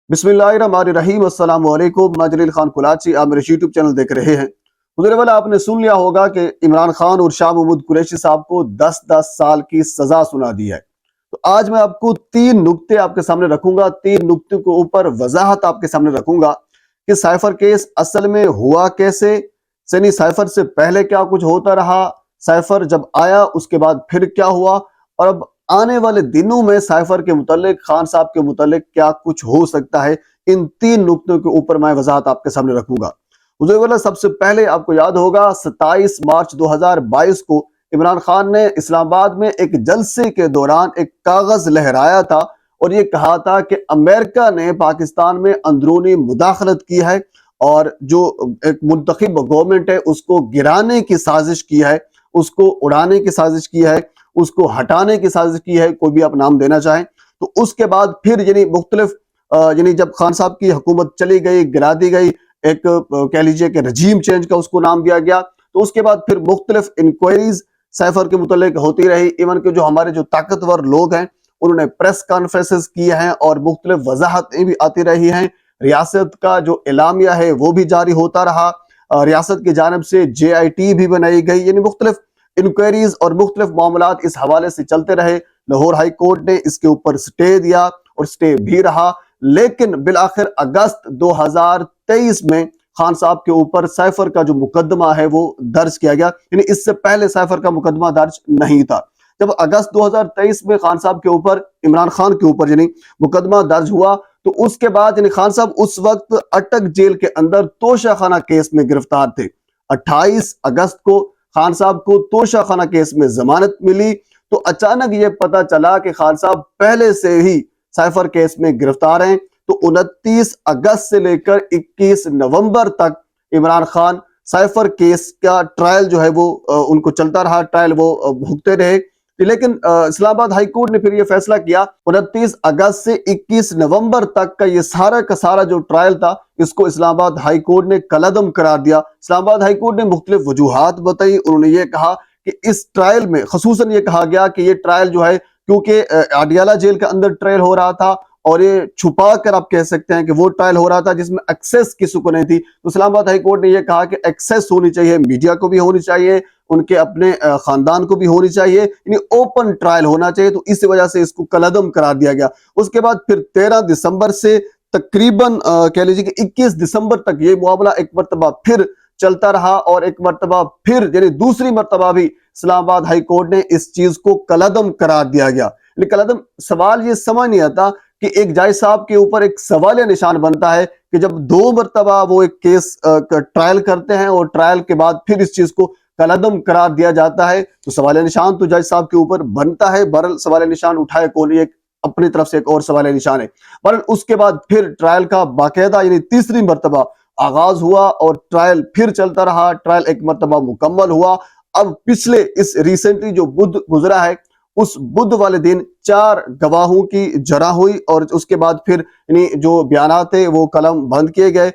बिस्मिल्लाहिर्रहमानिर्रहीम। अस्सलाम वालेकुम। मैं जलील खान कुलाची, आप मेरे यूट्यूब चैनल देख रहे हैं। गुज़रे वाला आपने सुन लिया होगा कि इमरान खान और शाह महमूद कुरैशी साहब को 10-10 साल की सजा सुना दी है। तो आज मैं आपको 3 नुक्ते आपके सामने रखूंगा, 3 नुक्ते के ऊपर वजाहत आपके सामने रखूंगा कि साइफर केस असल में हुआ कैसे, यानी साइफर से पहले क्या कुछ होता रहा, साइफर जब आया उसके बाद फिर क्या हुआ, और अब आने वाले दिनों में साइफर के मुतालिक, खान साहब के मुतालिक क्या कुछ हो सकता है। इन 3 नुक्तों के ऊपर मैं वजाहत आपके सामने रखूंगा। हुज़ूर, सबसे पहले आपको याद होगा 27 मार्च 2022 को इमरान खान ने इस्लामाबाद में एक जलसे के दौरान एक कागज लहराया था और ये कहा था कि अमेरिका ने पाकिस्तान में अंदरूनी मुदाखलत की है और जो एक मुंतखब गवर्नमेंट है उसको गिराने की साजिश की है, उसको उड़ाने की साजिश की है, उसको हटाने की साजिश की है, कोई भी आप नाम देना चाहें। तो उसके बाद फिर यानी मुख्तलिफ यानी जब खान साहब की हुकूमत चली गई, गिरा दी गई, एक कह लीजिए कि रजीम चेंज का उसको नाम दिया गया, तो उसके बाद फिर मुख्तलिफ इंक्वायरीज साइफर के मुतालिक होती रही। इवन के जो हमारे जो ताकतवर लोग हैं उन्होंने प्रेस कॉन्फ्रेंसेस किए हैं और मुख्तलिफ वजाहतें भी आती रही हैं। रियासत का जो एलामिया है वो भी जारी होता रहा, रियासत की जानिब से JIT भी बनाई गई, यानी मुख्तलिफ इंक्वायरीज और मुख्तलिफ मामलात इस हवाले से चलते रहे। लाहौर हाई कोर्ट ने इसके ऊपर स्टे दिया और स्टे भी रहा, लेकिन बिलाखिर अगस्त 2023 में खान साहब के ऊपर साइफर का जो मुकदमा है वो दर्ज किया गया, यानी इससे पहले साइफर का मुकदमा दर्ज नहीं था। जब अगस्त 2023 में खान साहब के ऊपर, इमरान खान के ऊपर यानी मुकदमा दर्ज हुआ, तो उसके बाद यानी खान साहब उस वक्त अटक जेल के अंदर तोशाखाना केस में गिरफ्तार थे। 28 अगस्त को खान साहब को तोशाखाना केस में जमानत मिली, तो अचानक ये पता चला कि खान साहब पहले से ही साइफर केस में गिरफ्तार हैं। तो 29 अगस्त से लेकर 21 नवंबर तक इमरान खान साइफर केस का ट्रायल जो है वो उनको चलता रहा, ट्रायल वो भुगते रहे। लेकिन इस्लामाबाद हाई कोर्ट ने फिर ये फैसला किया 29 अगस्त से 21 नवंबर तक का ये सारा का सारा जो ट्रायल था इसको इस्लामाबाद हाई कोर्ट ने कलअदम करार दिया। इस्लामाबाद हाई कोर्ट ने मुख्तलिफ वजूहात बताई। उन्होंने ये कहा कि इस ट्रायल में खसूसन ये कहा गया कि ये ट्रायल जो है, क्योंकि अडियाला जेल के अंदर ट्रायल हो रहा था और ये छुपा कर आप कह सकते हैं कि वो ट्रायल हो रहा था जिसमें एक्सेस किसी को नहीं थी, तो इस्लामाबाद हाई कोर्ट ने ये कहा कि एक्सेस होनी चाहिए, मीडिया को भी होनी चाहिए, उनके अपने खानदान को भी होनी चाहिए, यानी ओपन ट्रायल होना चाहिए। तो इस वजह से इसको कलअदम करार दिया गया। उसके बाद फिर 13 दिसंबर से तकरीबन कह लीजिए कि 21 दिसंबर तक ये मामला एक मरतबा फिर चलता रहा और एक मरतबा फिर यानी दूसरी मरतबा भी इस्लामाबाद हाई कोर्ट ने इस चीज को कलअदम करार दिया गया। लेकिन कलअदम सवाल ये समझ नहीं आता कि एक जज साहब के ऊपर एक सवाल निशान बनता है कि जब 2 मरतबा वो एक केस ट्रायल करते हैं और ट्रायल के बाद फिर इस चीज को कलअदम करार दिया जाता है, तो सवाल निशान तो जज साहब के ऊपर बनता है। बहरहाल सवाल निशान उठाए कौन, एक अपनी तरफ से एक और सवाल निशान है। बहरहाल उसके बाद फिर ट्रायल का बाकायदा यानी तीसरी मरतबा आगाज हुआ और ट्रायल फिर चलता रहा। ट्रायल एक मरतबा मुकम्मल हुआ। अब पिछले इस रिसेंटली जो बुध गुजरा है उस बुध वाले दिन 4 गवाहों की जरा हुई और उसके बाद फिर यानी जो बयानात थे वो कलम बंद किए गए।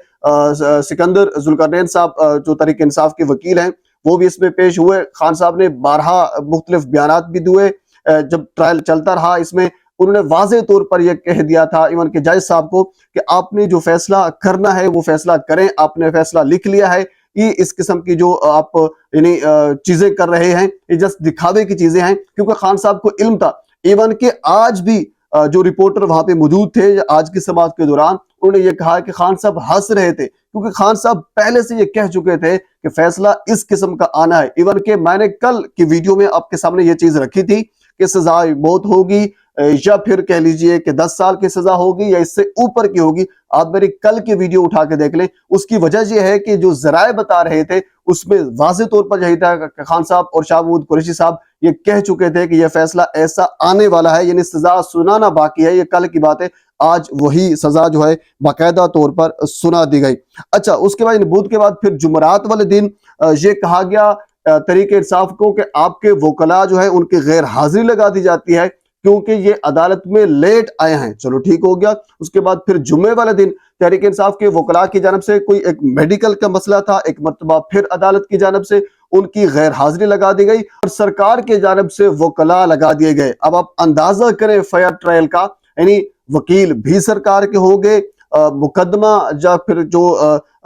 सिकंदर जुल्करनैन साहब जो तहरीक इंसाफ के वकील हैं वो भी इसमें पेश हुए। खान साहब ने 12 मुख्तलिफ बयानात भी दिए। जब ट्रायल चलता रहा इसमें उन्होंने वाज़े तौर पर यह कह दिया था इवन के जज साहब को कि आपने जो फैसला करना है वो फैसला करें, आपने फैसला लिख लिया है, ये इस किस्म की जो आप यानी चीजें कर रहे हैं ये जस्ट दिखावे की चीजें हैं। क्योंकि खान साहब को इल्म था, इवन के आज भी जो रिपोर्टर वहां पे मौजूद थे आज की समाअत के दौरान उन्होंने ये कहा कि खान साहब हंस रहे थे क्योंकि खान साहब पहले से ये कह चुके थे कि फैसला इस किस्म का आना है। इवन के मैंने कल की वीडियो में आपके सामने ये चीज रखी थी कि सजा मौत होगी या फिर कह लीजिए कि 10 साल की सजा होगी या इससे ऊपर की होगी। आप मेरी कल की वीडियो उठा के देख लें। उसकी वजह यह है कि जो जराए बता रहे थे उसमें वाज़े तौर पर यही था कि खान साहब और शाह महमूद कुरैशी साहब ये कह चुके थे कि यह फैसला ऐसा आने वाला है, यानी सजा सुनाना बाकी है। ये कल की बात है, आज वही सजा जो है बाकायदा तौर पर सुना दी गई। अच्छा, उसके बाद बुध के बाद फिर जुमरात वाले दिन ये कहा गया तहरीक इंसाफ को कि आपके वकला जो है उनकी गैर हाजिरी लगा दी जाती है क्योंकि ये अदालत में लेट आए हैं। चलो ठीक हो गया। उसके बाद फिर जुम्मे वाले दिन तहरीक इंसाफ के वकला की जानब से कोई एक मेडिकल का मसला था, एक मरतबा फिर अदालत की जानब से उनकी गैर हाजिरी लगा दी गई और सरकार के जानब से वकला लगा दिए गए। अब आप अंदाजा करें फेयर ट्रायल का, यानी वकील भी सरकार के होंगे, مقدمہ یا پھر جو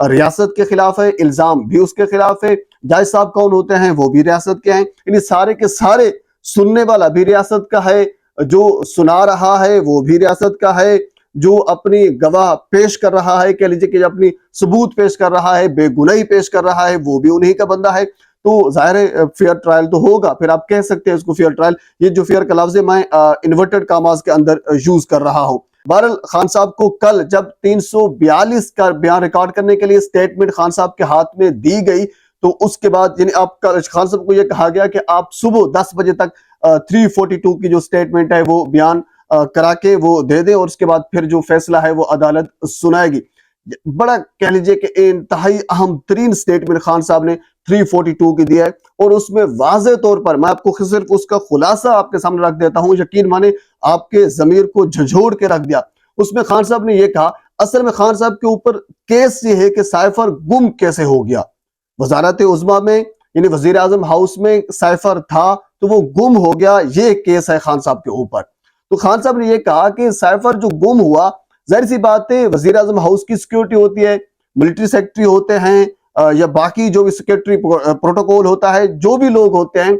ریاست کے خلاف ہے، الزام بھی اس کے خلاف ہے، جج صاحب کون ہوتے ہیں وہ بھی ریاست کے ہیں، یعنی سارے کے سارے سننے والا بھی ریاست کا ہے، جو سنا رہا ہے وہ بھی ریاست کا ہے، جو اپنی گواہ پیش کر رہا ہے، کہہ لیجیے کہ اپنی ثبوت پیش کر رہا ہے، بے گناہی پیش کر رہا ہے، وہ بھی انہی کا بندہ ہے۔ تو ظاہر ہے فیئر ٹرائل تو ہوگا، پھر آپ کہہ سکتے ہیں اس کو فیئر ٹرائل۔ یہ جو فیئر کا لفظ ہے میں انورٹڈ کاماز کے اندر یوز کر رہا ہوں۔ بہرحال خان صاحب کو کل جب 342 کا بیان ریکارڈ کرنے کے لیے سٹیٹمنٹ خان صاحب کے ہاتھ میں دی گئی، تو اس کے بعد یعنی آپ خان صاحب کو یہ کہا گیا کہ آپ صبح 10 بجے تک 342 کی جو سٹیٹمنٹ ہے وہ بیان کرا کے وہ دے دیں، اور اس کے بعد پھر جو فیصلہ ہے وہ عدالت سنائے گی۔ بڑا کہہ لیجئے کہ انتہائی اہم ترین سٹیٹمنٹ خان صاحب نے 342 کی دیا ہے، اور اس میں واضح طور پر میں آپ کو صرف اس کا خلاصہ آپ کے سامنے رکھ دیتا ہوں، یقین مانے آپ کے ضمیر کو جھنجھوڑ کے رکھ دیا۔ اس میں خان صاحب نے یہ کہا، اصل میں خان صاحب کے اوپر کیس یہ ہے کہ سائفر گم کیسے ہو گیا۔ وزارت عظمیٰ میں یعنی وزیر اعظم ہاؤس میں سائفر تھا تو وہ گم ہو گیا، یہ کیس ہے خان صاحب کے اوپر۔ تو خان صاحب نے یہ کہا کہ سائفر جو گم ہوا، ظاہر سی بات ہے وزیر اعظم ہاؤس کی سیکیورٹی ہوتی ہے، ملٹری سیکٹری ہوتے ہیں یا باقی جو بھی سیکیورٹی پروٹوکول ہوتا ہے، جو بھی لوگ ہوتے ہیں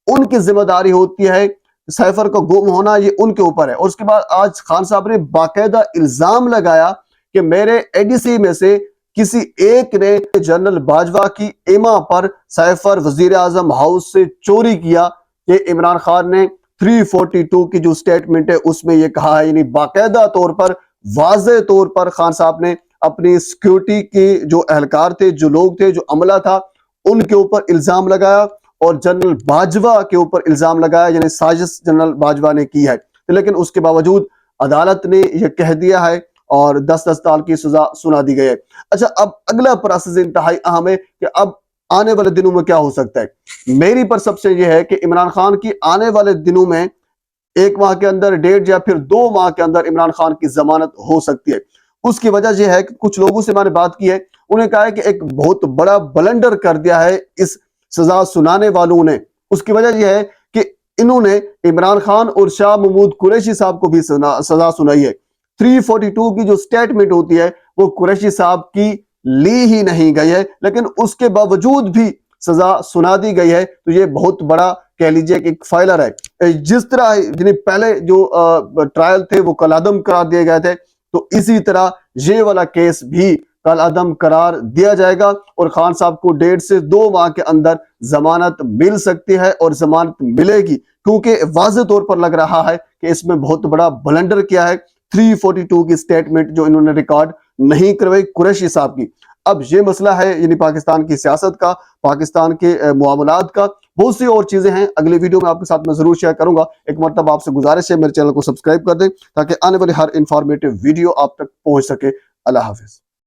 ان کی ذمہ داری ہوتی ہے، سائفر کا گم ہونا یہ ان کے اوپر ہے۔ اور اس کے بعد آج خان صاحب نے باقاعدہ الزام لگایا کہ میرے اے ڈی سی میں سے کسی ایک نے جنرل باجوہ کی ایما پر سائفر وزیر اعظم ہاؤس سے چوری کیا۔ یہ عمران خان نے 342 کی جو سٹیٹمنٹ ہے اس میں یہ کہا ہے، یعنی باقاعدہ طور پر واضح طور پر خان صاحب نے اپنی سیکیورٹی کے جو اہلکار تھے، جو لوگ تھے، جو عملہ تھا، ان کے اوپر الزام لگایا، اور جنرل باجوہ کے اوپر الزام لگایا، یعنی سازش جنرل باجوہ نے کی ہے۔ لیکن اس کے باوجود عدالت نے یہ کہہ دیا ہے اور 10 سال کی سزا سنا دی گئی ہے۔ اچھا، اب اگلا پروسیس انتہائی اہم ہے کہ اب آنے والے دنوں میں کیا ہو سکتا ہے۔ میری پرسپشن یہ ہے کہ عمران خان کی آنے والے دنوں میں 1 ماہ کے اندر، 1.5 یا پھر 2 ماہ کے اندر عمران خان کی ضمانت ہو سکتی ہے۔ اس کی وجہ یہ ہے کہ کچھ لوگوں سے میں نے بات کی ہے، انہیں کہا ہے کہ ایک بہت بڑا بلنڈر کر دیا ہے اس سزا سنانے والوں نے۔ اس کی وجہ یہ ہے کہ انہوں نے عمران خان اور شاہ محمود قریشی صاحب کو بھی سزا سنائی ہے۔ 342 کی جو سٹیٹمنٹ ہوتی ہے وہ قریشی صاحب کی لی ہی نہیں گئی ہے، لیکن اس کے باوجود بھی سزا سنا دی گئی ہے۔ تو یہ بہت بڑا کہہ لیجئے کہ ایک فائلر ہے۔ جس طرح پہلے جو ٹرائل تھے وہ کالعدم قرار دیے گئے تھے، تو اسی طرح یہ والا کیس بھی کالعدم قرار دیا جائے گا، اور خان صاحب کو 1.5 سے 2 ماہ کے اندر ضمانت مل سکتی ہے، اور ضمانت ملے گی کیونکہ واضح طور پر لگ رہا ہے کہ اس میں بہت بڑا بلنڈر کیا ہے۔ 342 کی سٹیٹمنٹ جو انہوں نے ریکارڈ نہیں کروائی قریشی صاحب کی۔ اب یہ مسئلہ ہے یعنی پاکستان کی سیاست کا، پاکستان کے معاملات کا، بہت سی اور چیزیں ہیں۔ اگلی ویڈیو میں آپ کے ساتھ میں ضرور شیئر کروں گا۔ ایک مرتبہ آپ سے گزارش ہے میرے چینل کو سبسکرائب کر دیں تاکہ آنے والی ہر انفارمیٹیو ویڈیو آپ تک پہنچ سکے۔ اللہ حافظ۔